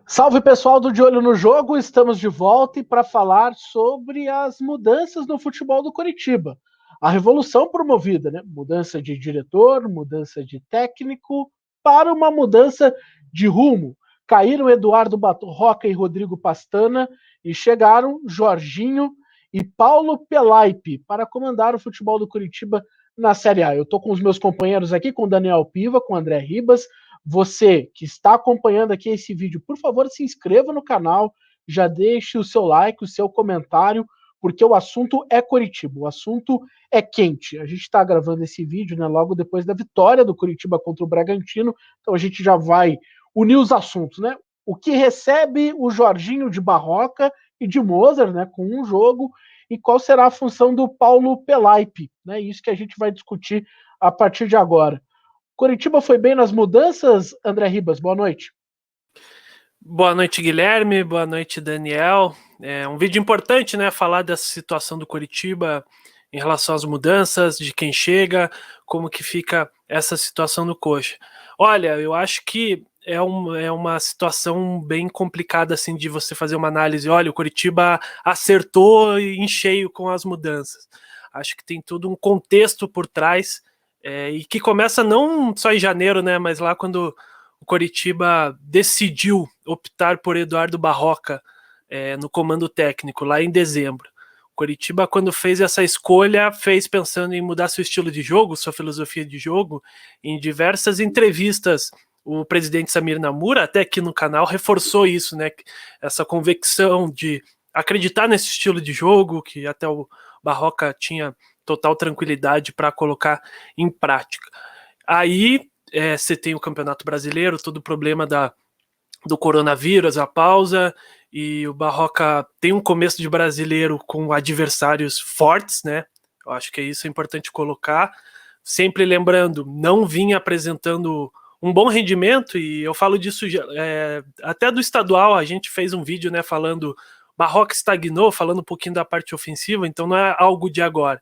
Salve pessoal do De Olho no Jogo, estamos de volta e para falar sobre as mudanças no futebol do Coritiba. A revolução promovida, né? Mudança de diretor, mudança de técnico, para uma mudança de rumo. Caíram Eduardo Roca e Rodrigo Pastana e chegaram Jorginho e Paulo Pelaipe para comandar o futebol do Coritiba na Série A. Eu estou com os meus companheiros aqui, com o Daniel Piva, com o André Ribas. Você que está acompanhando aqui esse vídeo, por favor, se inscreva no canal, já deixe o seu like, o seu comentário, porque o assunto é Coritiba, o assunto é quente. A gente está gravando esse vídeo, né, logo depois da vitória do Coritiba contra o Bragantino, então a gente já vai unir os assuntos, né? O que recebe o Jorginho de Barroca e de Mozart, né, com um jogo, e qual será a função do Paulo Pelaipe, né? Isso que a gente vai discutir a partir de agora. Coritiba foi bem nas mudanças, André Ribas? Boa noite. Boa noite, Guilherme. Boa noite, Daniel. É um vídeo importante, né? Falar dessa situação do Coritiba em relação às mudanças, de quem chega, como que fica essa situação no Coxa. Olha, eu acho que é uma situação bem complicada, assim, de você fazer uma análise. Olha, o Coritiba acertou em cheio com as mudanças. Acho que tem todo um contexto por trás, e que começa não só em janeiro, né? Mas lá quando o Coritiba decidiu optar por Eduardo Barroca no comando técnico, lá em dezembro. O Coritiba, quando fez essa escolha, fez pensando em mudar seu estilo de jogo, sua filosofia de jogo. Em diversas entrevistas, o presidente Samir Namura, até aqui no canal, reforçou isso, né? Essa convicção de acreditar nesse estilo de jogo, que até o Barroca tinha total tranquilidade para colocar em prática. Aí você tem o Campeonato Brasileiro, todo o problema do coronavírus, a pausa, e o Barroca tem um começo de brasileiro com adversários fortes, né? Eu acho que isso é importante colocar. Sempre lembrando, não vinha apresentando um bom rendimento, e eu falo disso até do estadual, a gente fez um vídeo, né, falando Barroca estagnou, falando um pouquinho da parte ofensiva, então não é algo de agora.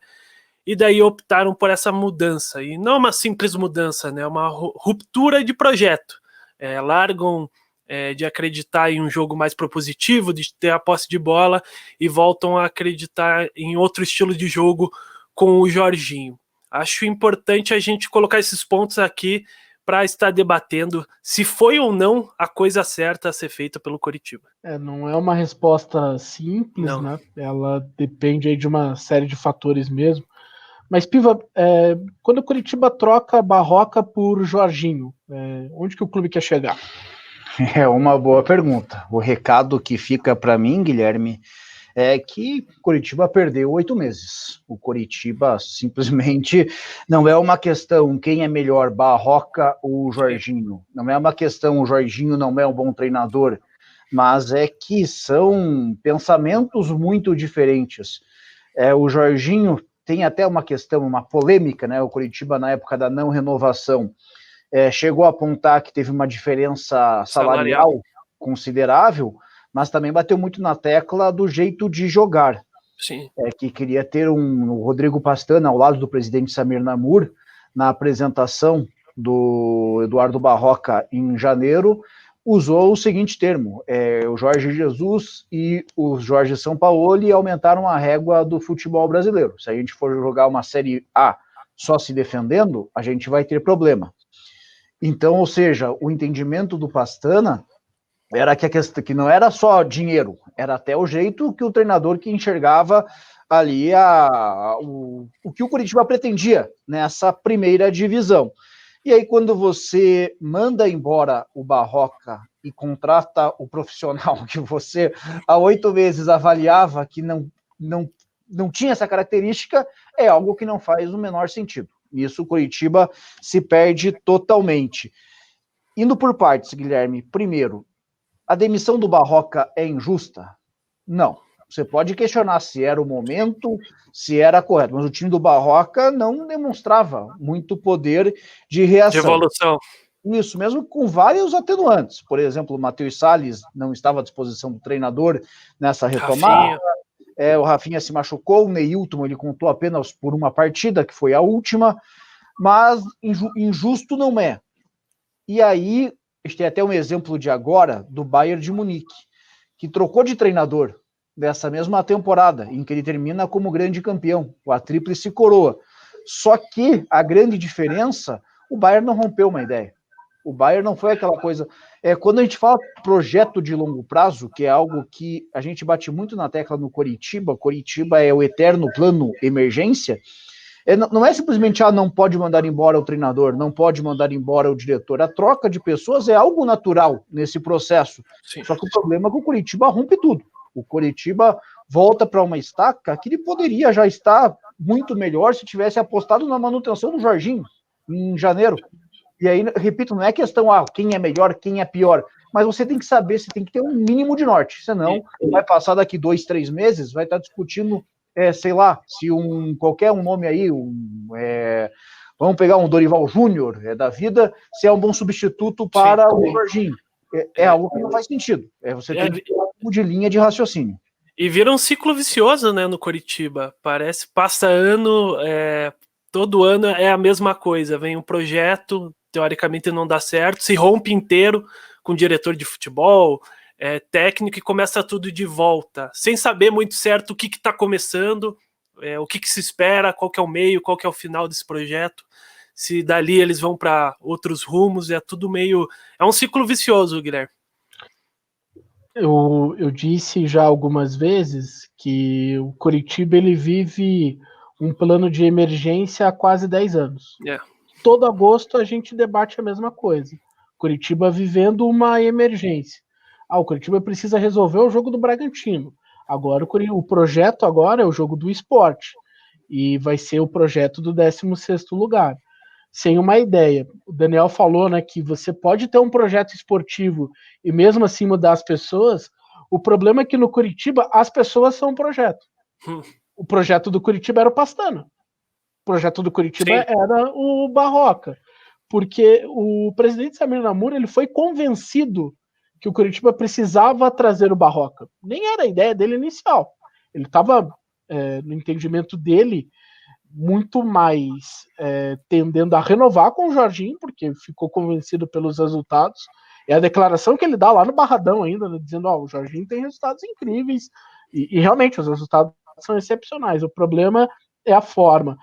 E daí optaram por essa mudança, e não uma simples mudança, né? Uma ruptura de projeto. Largam de acreditar em um jogo mais propositivo, de ter a posse de bola, e voltam a acreditar em outro estilo de jogo com o Jorginho. Acho importante a gente colocar esses pontos aqui para estar debatendo se foi ou não a coisa certa a ser feita pelo Coritiba. Não é uma resposta simples, Não. né? Ela depende aí de uma série de fatores mesmo. Mas, Piva, quando o Coritiba troca Barroca por Jorginho, onde que o clube quer chegar? É uma boa pergunta. O recado que fica para mim, Guilherme, é que Coritiba perdeu 8 meses. O Coritiba simplesmente não é uma questão quem é melhor, Barroca ou Jorginho. Não é uma questão o Jorginho não é um bom treinador, mas é que são pensamentos muito diferentes. O Jorginho tem até uma questão, uma polêmica, né? O Coritiba na época da não renovação chegou a apontar que teve uma diferença salarial considerável, mas também bateu muito na tecla do jeito de jogar. Sim. Que queria ter o Rodrigo Pastana ao lado do presidente Samir Namur na apresentação do Eduardo Barroca em janeiro, usou o seguinte termo: o Jorge Jesus e o Jorge Sampaoli aumentaram a régua do futebol brasileiro. Se a gente for jogar uma Série A só se defendendo, a gente vai ter problema. Então, ou seja, o entendimento do Pastana era que não era só dinheiro, era até o jeito que o treinador que enxergava ali o que o Coritiba pretendia nessa primeira divisão. E aí, quando você manda embora o Barroca e contrata o profissional que você há 8 meses avaliava que não tinha essa característica, é algo que não faz o menor sentido. Nisso o Coritiba se perde totalmente. Indo por partes, Guilherme, primeiro, a demissão do Barroca é injusta? Não. Você pode questionar se era o momento, se era correto, mas o time do Barroca não demonstrava muito poder de reação. De evolução. Isso, mesmo com vários atenuantes. Por exemplo, o Matheus Salles não estava à disposição do treinador nessa retomada. O Rafinha se machucou, o Neilton ele contou apenas por uma partida, que foi a última, mas injusto não é. E aí gente tem até um exemplo de agora do Bayern de Munique, que trocou de treinador dessa mesma temporada, em que ele termina como grande campeão, com a tríplice coroa. Só que a grande diferença, o Bayern não rompeu uma ideia. O Bayern não foi aquela coisa... quando a gente fala projeto de longo prazo, que é algo que a gente bate muito na tecla no Coritiba é o eterno plano emergência, não é simplesmente, não pode mandar embora o treinador, não pode mandar embora o diretor. A troca de pessoas é algo natural nesse processo. Sim. Só que o problema é que o Coritiba rompe tudo. O Coritiba volta para uma estaca que ele poderia já estar muito melhor se tivesse apostado na manutenção do Jorginho em janeiro. E aí, repito, não é questão, quem é melhor, quem é pior, mas você tem que saber, você tem que ter um mínimo de norte, senão vai passar daqui 2, 3 meses, vai estar discutindo, sei lá, se qualquer nome aí, vamos pegar um Dorival Júnior da vida, se é um bom substituto para o Jorginho. É algo que não faz sentido. Você tem que ter um tipo de linha de raciocínio. E vira um ciclo vicioso, né, no Coritiba. Passa ano, todo ano é a mesma coisa. Vem um projeto, teoricamente não dá certo, se rompe inteiro com o diretor de futebol, técnico, e começa tudo de volta, sem saber muito certo o que está começando, o que se espera, qual que é o meio, qual que é o final desse projeto. Se dali eles vão para outros rumos, é tudo meio... É um ciclo vicioso, Guilherme. Eu disse já algumas vezes que o Coritiba ele vive um plano de emergência há quase 10 anos. Todo agosto a gente debate a mesma coisa. Coritiba vivendo uma emergência. O Coritiba precisa resolver o jogo do Bragantino. Agora o projeto agora é o jogo do Sport. E vai ser o projeto do 16º lugar. Sem uma ideia. O Daniel falou, né, que você pode ter um projeto esportivo e mesmo assim mudar as pessoas. O problema é que no Coritiba as pessoas são um projeto. O projeto do Coritiba era o Pastana. O projeto do Coritiba era o Barroca. Porque o presidente Samir Namur ele foi convencido que o Coritiba precisava trazer o Barroca. Nem era a ideia dele inicial. Ele estava, no entendimento dele, muito mais tendendo a renovar com o Jorginho, porque ficou convencido pelos resultados. É a declaração que ele dá lá no Barradão ainda, né, dizendo, o Jorginho tem resultados incríveis, e realmente os resultados são excepcionais. O problema é a forma.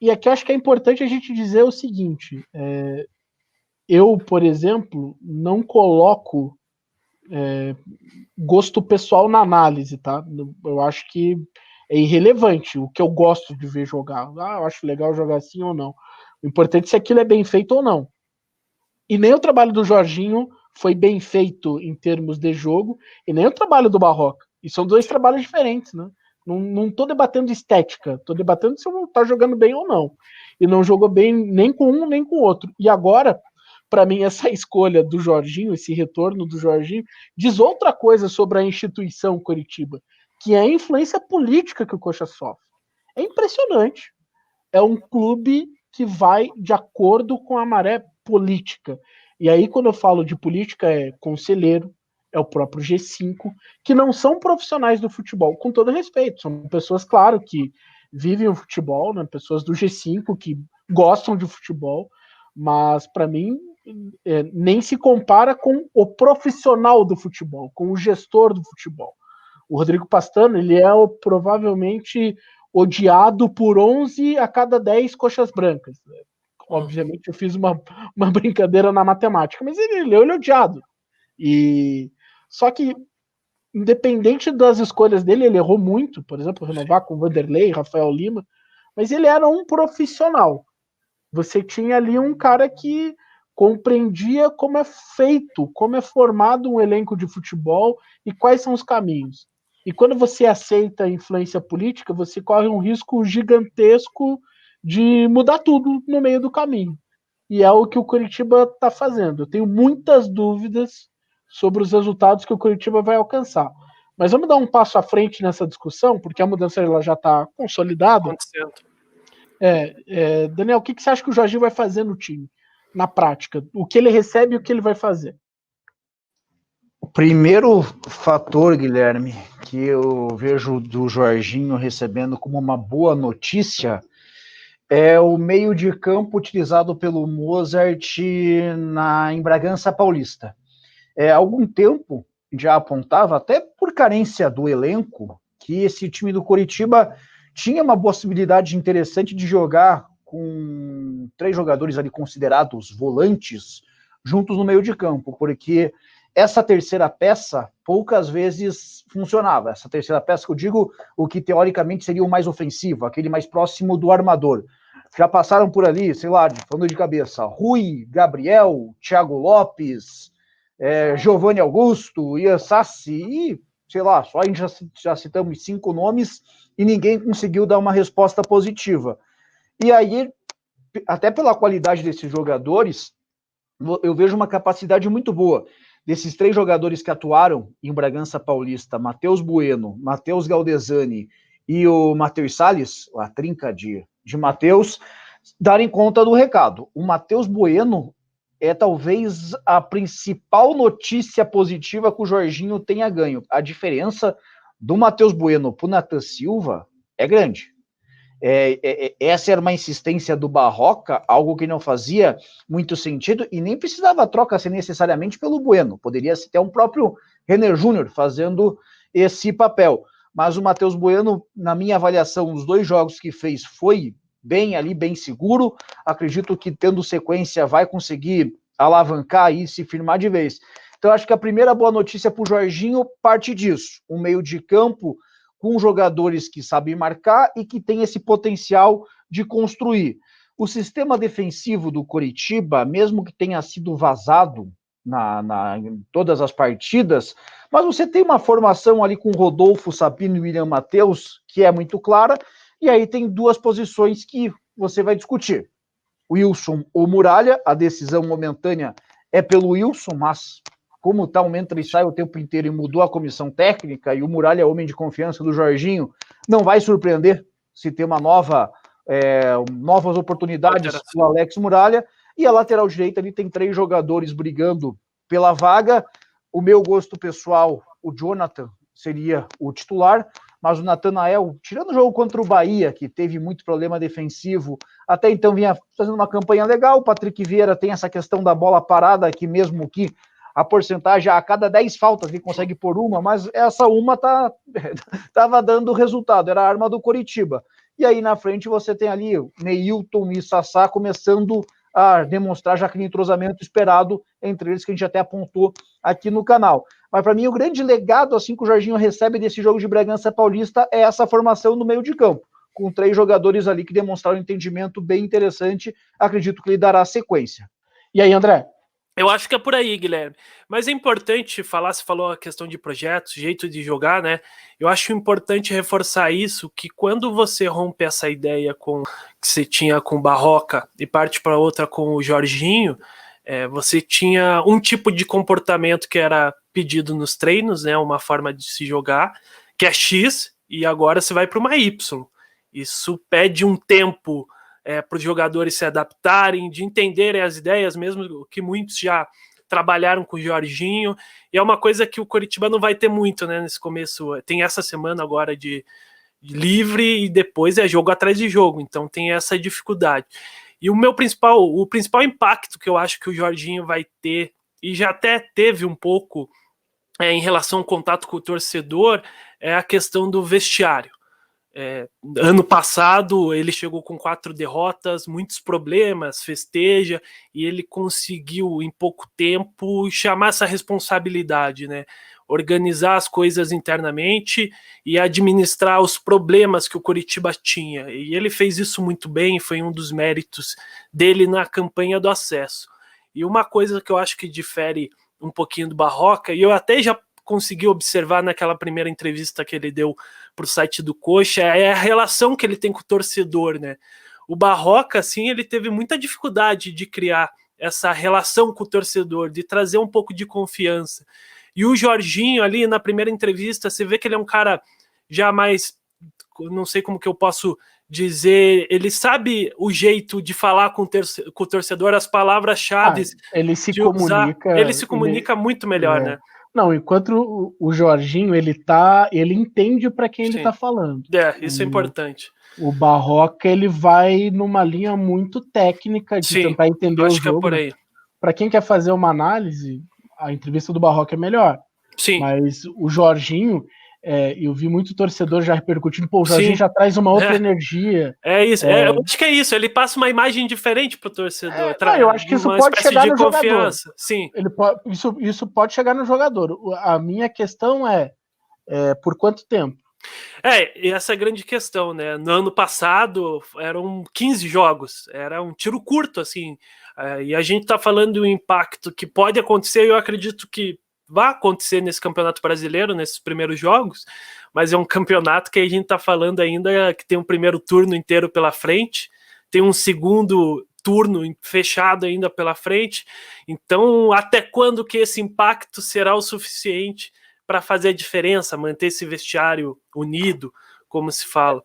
E aqui eu acho que é importante a gente dizer o seguinte, eu, por exemplo, não coloco gosto pessoal na análise, tá? Eu acho que é irrelevante o que eu gosto de ver jogar. Eu acho legal jogar assim ou não. O importante é se aquilo é bem feito ou não. E nem o trabalho do Jorginho foi bem feito em termos de jogo, e nem o trabalho do Barroca. E são dois trabalhos diferentes, né? Não tô debatendo estética, tô debatendo se um tá jogando bem ou não. E não jogou bem nem com um, nem com o outro. E agora, para mim, essa escolha do Jorginho, esse retorno do Jorginho, diz outra coisa sobre a instituição Coritiba, que é a influência política que o Coxa sofre. É impressionante. É um clube que vai de acordo com a maré política. E aí, quando eu falo de política, é conselheiro, é o próprio G5, que não são profissionais do futebol, com todo respeito. São pessoas, claro, que vivem o futebol, né? Pessoas do G5 que gostam de futebol, mas, para mim, nem se compara com o profissional do futebol, com o gestor do futebol. O Rodrigo Pastano, ele é provavelmente odiado por 11 a cada 10 coxas brancas. Obviamente eu fiz uma brincadeira na matemática, mas ele é odiado. Só que, independente das escolhas dele, ele errou muito, por exemplo, renovar com Vanderlei, Rafael Lima, mas ele era um profissional. Você tinha ali um cara que compreendia como é feito, como é formado um elenco de futebol e quais são os caminhos. E quando você aceita a influência política, você corre um risco gigantesco de mudar tudo no meio do caminho. E é o que o Coritiba está fazendo. Eu tenho muitas dúvidas sobre os resultados que o Coritiba vai alcançar. Mas vamos dar um passo à frente nessa discussão, porque a mudança ela já está consolidada. Daniel, o que você acha que o Jorginho vai fazer no time, na prática? O que ele recebe e o que ele vai fazer? O primeiro fator, Guilherme, que eu vejo do Jorginho recebendo como uma boa notícia É o meio de campo utilizado pelo Mozart em Bragança Paulista. Há algum tempo já apontava, até por carência do elenco, que esse time do Coritiba tinha uma possibilidade interessante de jogar com 3 jogadores ali considerados volantes juntos no meio de campo, porque essa terceira peça poucas vezes funcionava. Essa terceira peça que eu digo, o que teoricamente seria o mais ofensivo, aquele mais próximo do armador. Já passaram por ali, sei lá, falando de cabeça, Rui, Gabriel, Thiago Lopes, Giovanni Augusto, Ian Sassi, e sei lá, só a gente já citamos 5 nomes e ninguém conseguiu dar uma resposta positiva. E aí, até pela qualidade desses jogadores, eu vejo uma capacidade muito boa desses 3 jogadores que atuaram em Bragança Paulista, Matheus Bueno, Matheus Galdesani e o Matheus Salles, a trinca de Matheus, darem conta do recado. O Matheus Bueno é talvez a principal notícia positiva que o Jorginho tenha ganho. A diferença do Matheus Bueno para o Nathan Silva é grande. Essa era uma insistência do Barroca, algo que não fazia muito sentido e nem precisava troca ser necessariamente pelo Bueno, poderia ser até um próprio Renner Júnior fazendo esse papel, mas o Matheus Bueno, na minha avaliação, os 2 jogos que fez foi bem ali, bem seguro, acredito que tendo sequência vai conseguir alavancar e se firmar de vez. Então acho que a primeira boa notícia para o Jorginho parte disso, um meio de campo com jogadores que sabem marcar e que tem esse potencial de construir. O sistema defensivo do Coritiba, mesmo que tenha sido vazado em todas as partidas, mas você tem uma formação ali com Rodolfo, Sapino e William Matheus, que é muito clara, e aí tem 2 posições que você vai discutir. Wilson ou Muralha, a decisão momentânea é pelo Wilson, mas como está um entra e sai o tempo inteiro e mudou a comissão técnica, e o Muralha é homem de confiança do Jorginho, não vai surpreender se ter novas oportunidades para o Alex Muralha, e a lateral direita ali tem 3 jogadores brigando pela vaga. O meu gosto pessoal, o Jonathan seria o titular, mas o Natanael, tirando o jogo contra o Bahia, que teve muito problema defensivo, até então vinha fazendo uma campanha legal. O Patrick Vieira tem essa questão da bola parada, que mesmo que a porcentagem, a cada 10 faltas ele consegue pôr uma, mas essa uma estava dando resultado, era a arma do Coritiba. E aí na frente você tem ali o Neilton e Sassá começando a demonstrar já aquele entrosamento esperado entre eles, que a gente até apontou aqui no canal. Mas para mim o grande legado assim que o Jorginho recebe desse jogo de Bragança Paulista é essa formação no meio de campo, com 3 jogadores ali que demonstraram um entendimento bem interessante. Acredito que ele dará sequência. E aí, André? Eu acho que é por aí, Guilherme. Mas é importante falar, você falou a questão de projetos, jeito de jogar, né? Eu acho importante reforçar isso, que quando você rompe essa ideia que você tinha com o Barroca e parte para outra com o Jorginho, você tinha um tipo de comportamento que era pedido nos treinos, né? Uma forma de se jogar, que é X, e agora você vai para uma Y. Isso pede um tempo para os jogadores se adaptarem, de entenderem as ideias, mesmo que muitos já trabalharam com o Jorginho, e é uma coisa que o Coritiba não vai ter muito, né, nesse começo. Tem essa semana agora de livre, e depois é jogo atrás de jogo, então tem essa dificuldade. E o principal impacto que eu acho que o Jorginho vai ter, e já até teve um pouco em relação ao contato com o torcedor, é a questão do vestiário. Ano passado ele chegou com 4 derrotas, muitos problemas, festeja, e ele conseguiu em pouco tempo chamar essa responsabilidade, né? Organizar as coisas internamente e administrar os problemas que o Coritiba tinha, e ele fez isso muito bem, foi um dos méritos dele na campanha do acesso. E uma coisa que eu acho que difere um pouquinho do Barroca, e eu até já consegui observar naquela primeira entrevista que ele deu para o site do Coxa, é a relação que ele tem com o torcedor, né? O Barroca, assim, ele teve muita dificuldade de criar essa relação com o torcedor, de trazer um pouco de confiança. E o Jorginho ali, na primeira entrevista, você vê que ele é um cara já mais, não sei como que eu posso dizer, ele sabe o jeito de falar com o torcedor, as palavras-chave. Ele se comunica. Ele se comunica muito melhor, né? Não, enquanto o Jorginho, ele entende para quem ele tá falando. Isso é importante. O Barroca, ele vai numa linha muito técnica de tentar entender o jogo. Que é por aí. Para quem quer fazer uma análise, a entrevista do Barroca é melhor. Sim. Mas o Jorginho, eu vi muito torcedor já repercutindo, o Jorginho já traz uma outra energia. É isso, eu acho que é isso, ele passa uma imagem diferente pro torcedor. Eu acho que isso pode chegar no jogador. Sim. Isso pode chegar no jogador. A minha questão é por quanto tempo? E essa é a grande questão, né? No ano passado eram 15 jogos, era um tiro curto, assim, e a gente tá falando do impacto que pode acontecer, e eu acredito que vai acontecer nesse Campeonato Brasileiro, nesses primeiros jogos, mas é um campeonato que a gente tá falando ainda que tem um primeiro turno inteiro pela frente, tem um segundo turno fechado ainda pela frente, então até quando que esse impacto será o suficiente para fazer a diferença, manter esse vestiário unido, como se fala?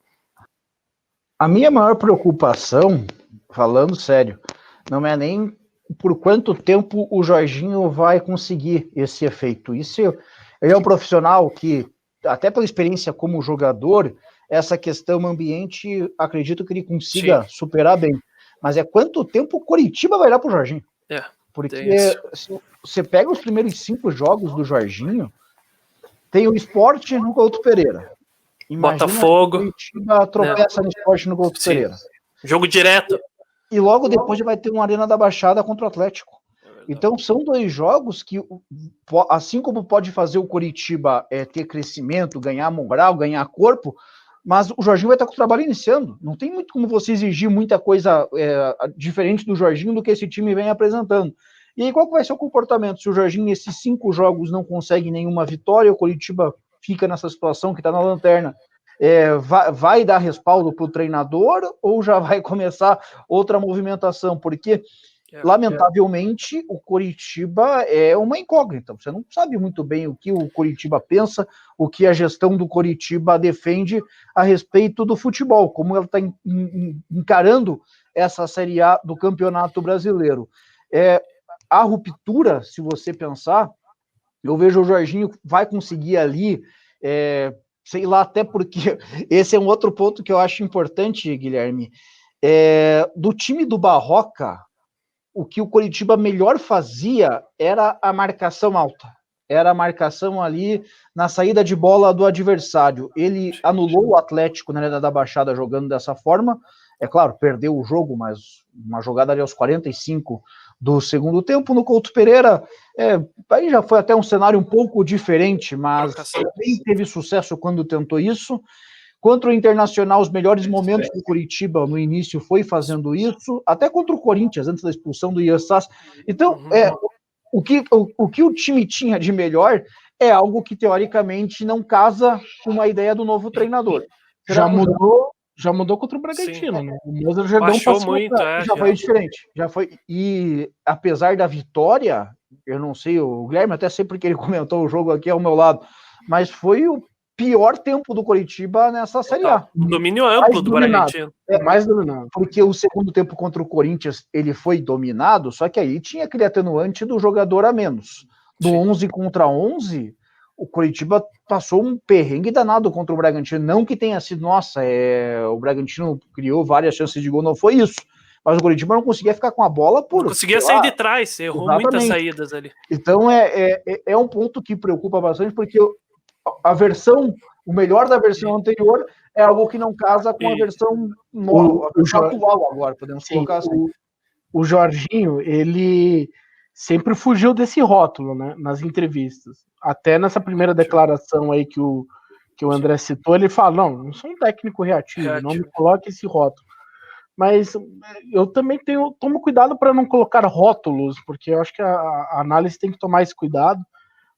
A minha maior preocupação, falando sério, não é nem por quanto tempo o Jorginho vai conseguir esse efeito. Isso, ele é um profissional que, até pela experiência como jogador, essa questão ambiente, acredito que ele consiga superar bem. Mas é quanto tempo o Coritiba vai dar pro Jorginho. Porque se você pega os primeiros 5 jogos do Jorginho, tem o Sport no Couto Pereira. Imagina Botafogo. O Curitiba tropeça no Sport no Couto Pereira. Jogo direto. E logo depois vai ter uma Arena da Baixada contra o Atlético. Então são 2 jogos que, assim como pode fazer o Coritiba ter crescimento, ganhar moral, ganhar corpo, mas o Jorginho vai estar com o trabalho iniciando. Não tem muito como você exigir muita coisa diferente do Jorginho do que esse time vem apresentando. E aí, qual que vai ser o comportamento? Se o Jorginho, nesses 5 jogos, não consegue nenhuma vitória, o Coritiba fica nessa situação que está na lanterna, vai dar respaldo para o treinador ou já vai começar outra movimentação? Porque, lamentavelmente, o Coritiba é uma incógnita. Você não sabe muito bem o que o Coritiba pensa, o que a gestão do Coritiba defende a respeito do futebol, como ela está encarando essa Série A do Campeonato Brasileiro. A ruptura, se você pensar, eu vejo o Jorginho vai conseguir ali, sei lá, até porque esse é um outro ponto que eu acho importante, Guilherme, do time do Barroca, o que o Coritiba melhor fazia era a marcação alta, era a marcação ali na saída de bola do adversário. Ele anulou o Atlético na Arena da Baixada jogando dessa forma, é claro, perdeu o jogo, mas uma jogada ali aos 45 do segundo tempo. No Couto Pereira, aí já foi até um cenário um pouco diferente, mas também teve sucesso quando tentou isso. Contra o Internacional, os melhores momentos do Coritiba no início foi fazendo isso, até contra o Corinthians, antes da expulsão do Ian Sass. Então, o que o time tinha de melhor é algo que, teoricamente, não casa com a ideia do novo treinador. Já mudou contra o Bragantino, né? O Moser baixou muito, já foi diferente. Já foi. E apesar da vitória, eu não sei, o Guilherme até sei porque ele comentou o jogo aqui ao meu lado, mas foi o pior tempo do Coritiba nessa Série A. Domínio amplo do Bragantino. Mais dominado. Porque o segundo tempo contra o Corinthians, ele foi dominado, só que aí tinha aquele atenuante do jogador a menos. Do 11 contra 11, o Coritiba passou um perrengue danado contra o Bragantino. Não que tenha sido, o Bragantino criou várias chances de gol, não foi isso. Mas o Coritiba não conseguia ficar com a bola por... Não conseguia sair de trás, errou muitas saídas ali. Então é um ponto que preocupa bastante, porque o melhor da versão anterior é algo que não casa com a versão atual agora, podemos colocar assim. O Jorginho, ele sempre fugiu desse rótulo, né, nas entrevistas. Até nessa primeira declaração aí que o André citou, ele fala, não sou um técnico reativo, não me coloque esse rótulo. Mas eu também tomo cuidado para não colocar rótulos, porque eu acho que a análise tem que tomar esse cuidado.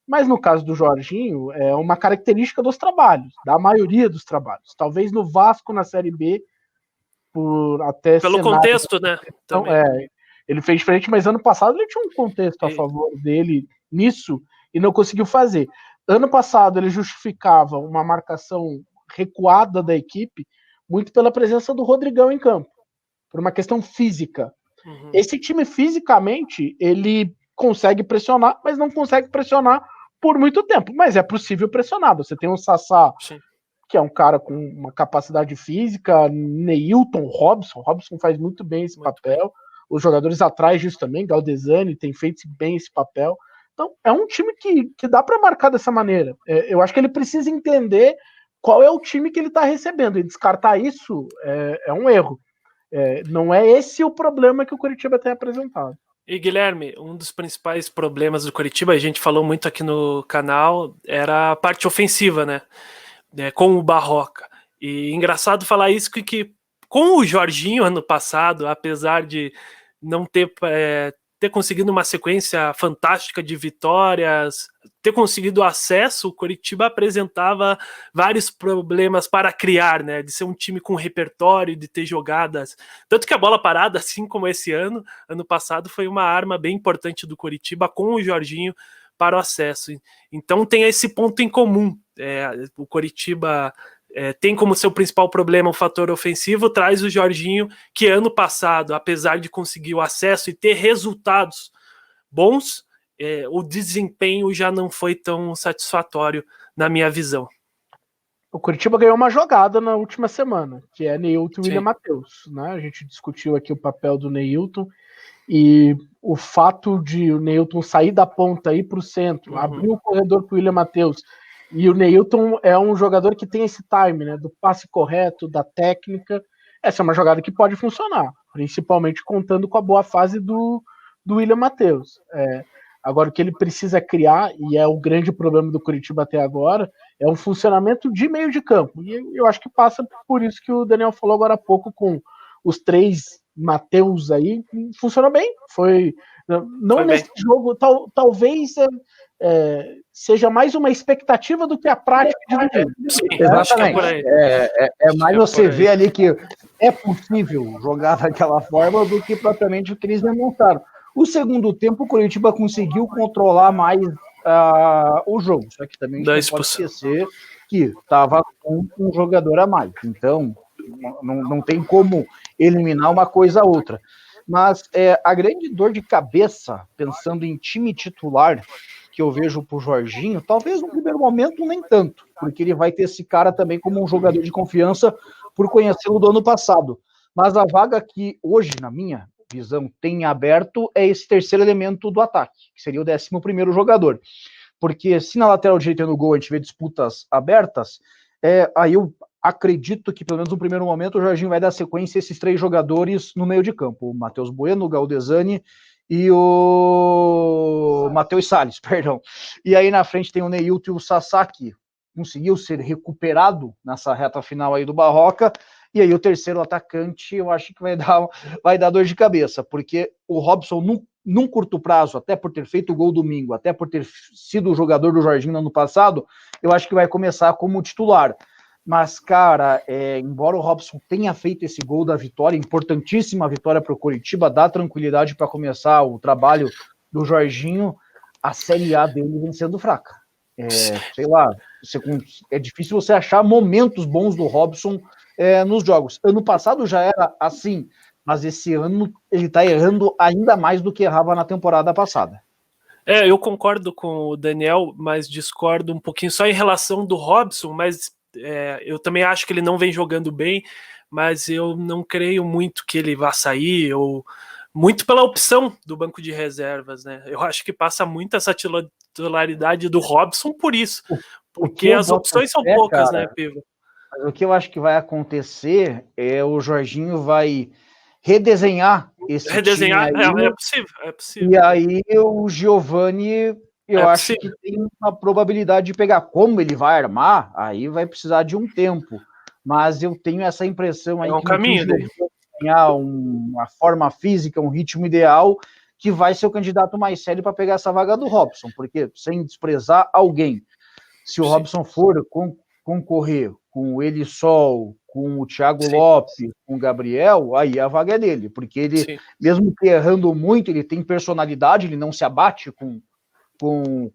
Mas no caso do Jorginho, é uma característica dos trabalhos, da maioria dos trabalhos. Talvez no Vasco, na Série B, pelo contexto, né? Então, ele fez diferente, mas ano passado ele tinha um contexto a favor dele nisso e não conseguiu fazer. Ano passado ele justificava uma marcação recuada da equipe muito pela presença do Rodrigão em campo, por uma questão física. Esse time fisicamente, ele consegue pressionar, mas não consegue pressionar por muito tempo, mas é possível pressionar. Você tem o Sassá, Sim. que é um cara com uma capacidade física, Neilton, Robson faz muito bem esse papel, os jogadores atrás disso também, Galdesani tem feito bem esse papel. Então, é um time que dá para marcar dessa maneira. Eu acho que ele precisa entender qual é o time que ele está recebendo, e descartar isso é um erro. Não é esse o problema que o Coritiba tem apresentado. E Guilherme, um dos principais problemas do Coritiba, a gente falou muito aqui no canal, era a parte ofensiva, né? Com o Barroca. E engraçado falar isso que com o Jorginho ano passado, apesar de não ter conseguido uma sequência fantástica de vitórias, ter conseguido acesso, o Coritiba apresentava vários problemas para criar, né? De ser um time com repertório, de ter jogadas. Tanto que a bola parada, assim como esse ano passado, foi uma arma bem importante do Coritiba com o Jorginho para o acesso. Então tem esse ponto em comum. O Coritiba tem como seu principal problema o fator ofensivo, traz o Jorginho, que ano passado, apesar de conseguir o acesso e ter resultados bons, o desempenho já não foi tão satisfatório na minha visão. O Coritiba ganhou uma jogada na última semana, que é Neilton e William Matheus, né? A gente discutiu aqui o papel do Neilton e o fato de o Neilton sair da ponta, ir para o centro, abrir o corredor para o William Matheus. E o Neilton é um jogador que tem esse time, né? Do passe correto, da técnica. Essa é uma jogada que pode funcionar, principalmente contando com a boa fase do William Matheus. Agora, o que ele precisa criar, e é o grande problema do Coritiba até agora, é um funcionamento de meio de campo. E eu acho que passa por isso que o Daniel falou agora há pouco, com os 3 Matheus aí, funcionou bem. Não foi nesse bem. Jogo, talvez seja mais uma expectativa do que a prática de domingo. Exatamente. É mais você ver ali que é possível jogar daquela forma do que propriamente o que eles demonstraram. O segundo tempo, o Coritiba conseguiu controlar mais o jogo, só que também a gente não pode esquecer que estava com um jogador a mais. Então, não tem como eliminar uma coisa a outra. Mas a grande dor de cabeça, pensando em time titular, que eu vejo pro Jorginho, talvez no primeiro momento nem tanto, porque ele vai ter esse cara também como um jogador de confiança por conhecê-lo do ano passado. Mas a vaga que hoje, na minha visão, tem aberto é esse terceiro elemento do ataque, que seria o 11º jogador. Porque se na lateral direita e no gol a gente vê disputas abertas, aí eu acredito que, pelo menos no primeiro momento, o Jorginho vai dar sequência a esses 3 jogadores no meio de campo, o Matheus Bueno, o Galdesani e o Matheus Salles, perdão. E aí na frente tem o Neilton e o Sassá, que conseguiu ser recuperado nessa reta final aí do Barroca. E aí o terceiro atacante, eu acho que vai dar dor de cabeça, porque o Robson, num curto prazo, até por ter feito o gol domingo, até por ter sido o jogador do Jorginho no ano passado, eu acho que vai começar como titular. Mas, cara, embora o Robson tenha feito esse gol da vitória, importantíssima vitória para o Coritiba, dá tranquilidade para começar o trabalho do Jorginho, a Série A dele vem sendo fraca. Sei lá, é difícil você achar momentos bons do Robson nos jogos. Ano passado já era assim, mas esse ano ele está errando ainda mais do que errava na temporada passada. Eu concordo com o Daniel, mas discordo um pouquinho só em relação do Robson, mas eu também acho que ele não vem jogando bem, mas eu não creio muito que ele vá sair, ou muito pela opção do banco de reservas, né? Eu acho que passa muito essa titularidade do Robson por isso, porque as opções são poucas, cara, né, Piva? O que eu acho que vai acontecer é o Jorginho vai redesenhar esse time aí, é possível. E aí o Giovani, eu acho que tem uma probabilidade de pegar. Como ele vai armar, aí vai precisar de um tempo. Mas eu tenho essa impressão aí que caminho, vai ganhar uma forma física, um ritmo ideal, que vai ser o candidato mais sério para pegar essa vaga do Robson, porque sem desprezar alguém, se o Robson for concorrer com o Elisol, com o Thiago Lopes, com o Gabriel, aí a vaga é dele, porque ele, mesmo que errando muito, ele tem personalidade, ele não se abate com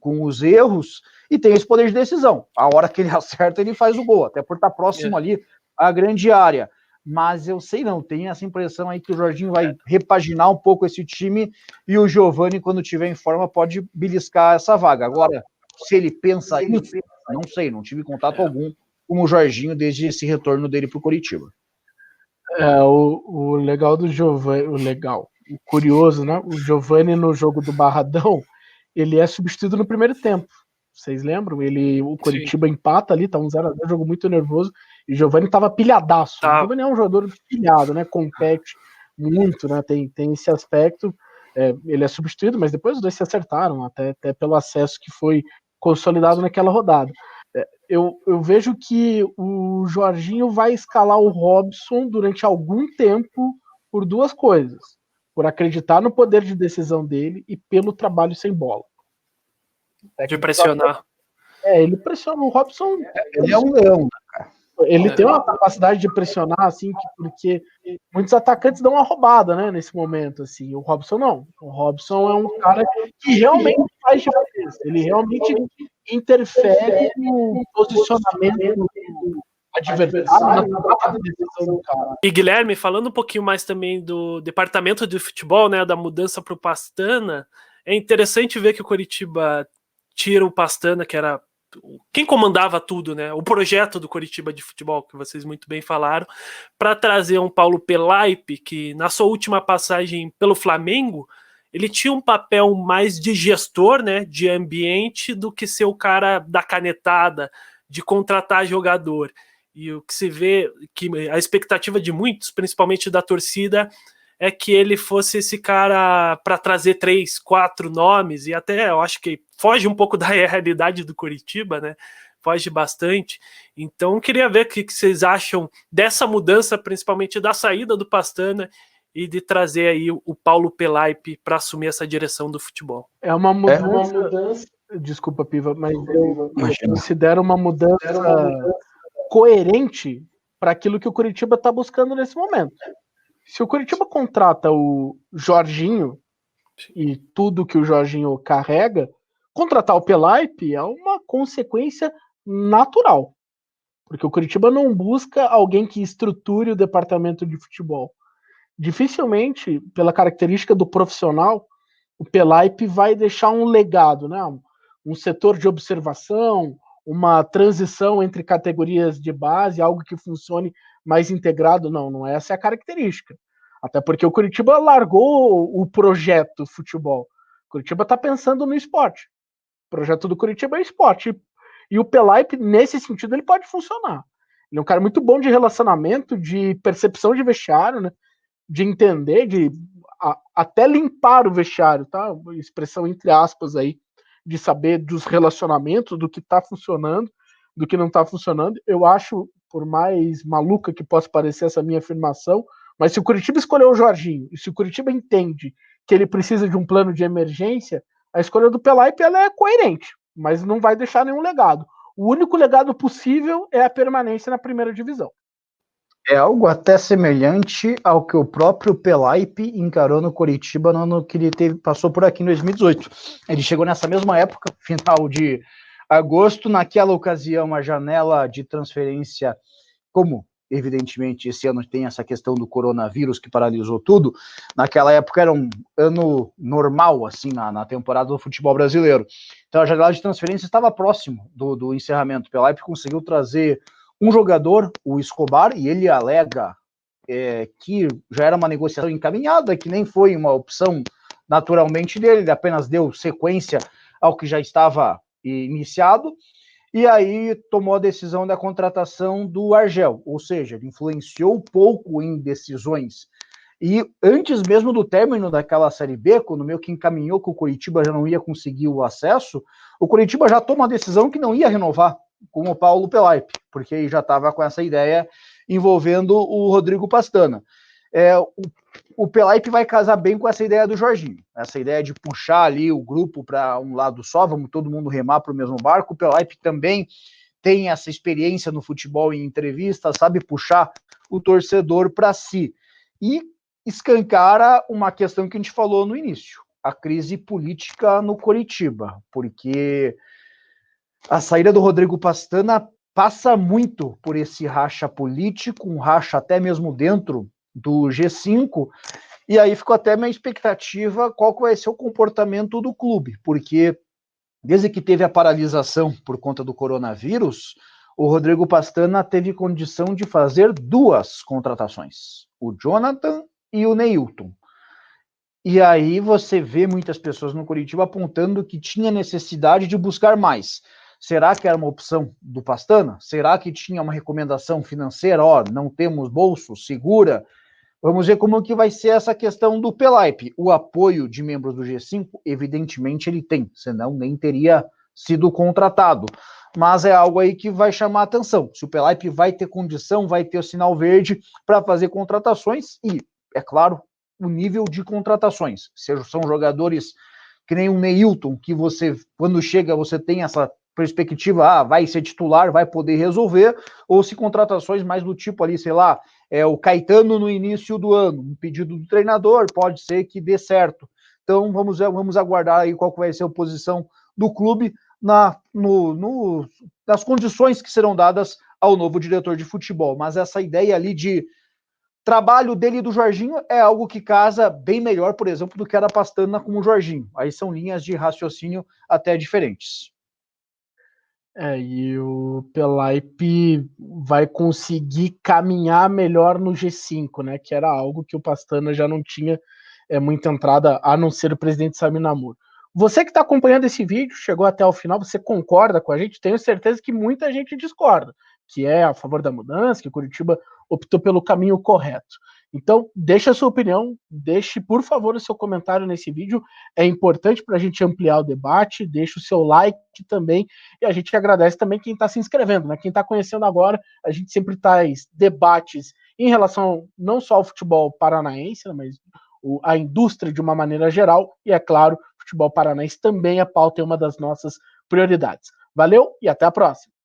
os erros e tem esse poder de decisão. A hora que ele acerta, ele faz o gol, até por estar próximo ali à grande área. Mas eu sei não, tenho essa impressão aí que o Jorginho vai repaginar um pouco esse time e o Giovani, quando tiver em forma, pode beliscar essa vaga. Agora, se ele pensa isso, não sei, não tive contato algum com o Jorginho desde esse retorno dele para o Coritiba. O legal do Giovani, o curioso, né? O Giovani no jogo do Barradão, ele é substituído no primeiro tempo. Vocês lembram? O Coritiba empata ali, tá um 0-0, jogo muito nervoso, e o Giovani tava pilhadaço. O Giovani é um jogador pilhado, né? Compete muito, né? Tem esse aspecto. Ele é substituído, mas depois os dois se acertaram, até pelo acesso que foi consolidado naquela rodada. Eu vejo que o Jorginho vai escalar o Robson durante algum tempo por duas coisas: por acreditar no poder de decisão dele e pelo trabalho sem bola. De pressionar. Ele pressiona. O Robson. Ele é um leão, cara. Ele tem uma capacidade de pressionar, assim, porque muitos atacantes dão uma roubada, né, nesse momento, assim. O Robson não. O Robson é um cara que realmente faz diferença. Ele realmente interfere no posicionamento do adversário, na tomada de decisão do cara. E Guilherme, falando um pouquinho mais também do departamento de futebol, né, da mudança para o Pastana, é interessante ver que o Coritiba tira o Pastana, que era quem comandava tudo, né? O projeto do Coritiba de futebol, que vocês muito bem falaram, para trazer um Paulo Pelaipe, que na sua última passagem pelo Flamengo, ele tinha um papel mais de gestor, né? De ambiente, do que ser o cara da canetada, de contratar jogador. E o que se vê, que a expectativa de muitos, principalmente da torcida, é que ele fosse esse cara para trazer 3, 4 nomes, e até eu acho que foge um pouco da realidade do Coritiba, né? Foge bastante. Então, queria ver o que vocês acham dessa mudança, principalmente da saída do Pastana e de trazer aí o Paulo Pelaipe para assumir essa direção do futebol. É uma mudança. Desculpa, Piva, mas eu considero uma mudança coerente para aquilo que o Coritiba está buscando nesse momento. Se o Coritiba contrata o Jorginho e tudo que o Jorginho carrega, contratar o Pelaipe é uma consequência natural. Porque o Coritiba não busca alguém que estruture o departamento de futebol. Dificilmente, pela característica do profissional, o Pelaipe vai deixar um legado, né? Um setor de observação, uma transição entre categorias de base, algo que funcione mais integrado. Não é essa a característica. Até porque o Coritiba largou o projeto futebol. O Coritiba está pensando no esporte. O projeto do Coritiba é esporte. E o Pelaipe, nesse sentido, ele pode funcionar. Ele é um cara muito bom de relacionamento, de percepção de vestiário, né? De entender, de até limpar o vestiário, tá? Expressão entre aspas aí, de saber dos relacionamentos, do que está funcionando, do que não está funcionando. Eu acho, por mais maluca que possa parecer essa minha afirmação, mas se o Coritiba escolheu o Jorginho, e se o Coritiba entende que ele precisa de um plano de emergência, a escolha do Pelaipe ela é coerente, mas não vai deixar nenhum legado. O único legado possível é a permanência na primeira divisão. É algo até semelhante ao que o próprio Pelaipe encarou no Coritiba no ano que ele passou por aqui em 2018. Ele chegou nessa mesma época, final de agosto. Naquela ocasião, a janela de transferência, como evidentemente esse ano tem essa questão do coronavírus que paralisou tudo, naquela época era um ano normal, assim, na temporada do futebol brasileiro. Então a janela de transferência estava próximo do encerramento. O Pelaipe conseguiu trazer um jogador, o Escobar, e ele alega que já era uma negociação encaminhada, que nem foi uma opção naturalmente dele, ele apenas deu sequência ao que já estava iniciado, e aí tomou a decisão da contratação do Argel, ou seja, ele influenciou pouco em decisões. E antes mesmo do término daquela Série B, quando meio que encaminhou que o Coritiba já não ia conseguir o acesso, o Coritiba já toma a decisão que não ia renovar com o Paulo Pelaipe, porque já estava com essa ideia envolvendo o Rodrigo Pastana. O Pelaipe vai casar bem com essa ideia do Jorginho, essa ideia de puxar ali o grupo para um lado só, vamos todo mundo remar para o mesmo barco. O Pelaipe também tem essa experiência no futebol em entrevista, sabe puxar o torcedor para si. E escancara uma questão que a gente falou no início, a crise política no Coritiba, porque a saída do Rodrigo Pastana passa muito por esse racha político, um racha até mesmo dentro do G5, e aí ficou até minha expectativa qual que vai ser o comportamento do clube, porque desde que teve a paralisação por conta do coronavírus, o Rodrigo Pastana teve condição de fazer 2 contratações, o Jonathan e o Neilton. E aí você vê muitas pessoas no Coritiba apontando que tinha necessidade de buscar mais. Será que era uma opção do Pastana? Será que tinha uma recomendação financeira? Não temos bolso, segura. Vamos ver como que vai ser essa questão do Pelaipe. O apoio de membros do G5, evidentemente ele tem, senão nem teria sido contratado. Mas é algo aí que vai chamar a atenção. Se o Pelaipe vai ter condição, vai ter o sinal verde para fazer contratações e, é claro, o nível de contratações. São jogadores que nem um Neilton, que você, quando chega, você tem essa perspectiva, vai ser titular, vai poder resolver, ou se contratações mais do tipo ali, sei lá, o Caetano no início do ano, um pedido do treinador, pode ser que dê certo. Então vamos aguardar aí qual vai ser a posição do clube nas condições que serão dadas ao novo diretor de futebol. Mas essa ideia ali de trabalho dele e do Jorginho é algo que casa bem melhor, por exemplo, do que era Pastana com o Jorginho. Aí são linhas de raciocínio até diferentes. E o Pelaipe vai conseguir caminhar melhor no G5, né? Que era algo que o Pastana já não tinha muita entrada, a não ser o presidente Samir Namur. Você que está acompanhando esse vídeo, chegou até o final, você concorda com a gente? Tenho certeza que muita gente discorda, que é a favor da mudança, que o Coritiba optou pelo caminho correto. Então, deixe a sua opinião, deixe, por favor, o seu comentário nesse vídeo. É importante para a gente ampliar o debate, deixe o seu like também, e a gente agradece também quem está se inscrevendo, né? Quem está conhecendo agora, a gente sempre traz debates em relação não só ao futebol paranaense, mas a indústria de uma maneira geral, e é claro, futebol paranaense também é pauta e uma das nossas prioridades. Valeu e até a próxima!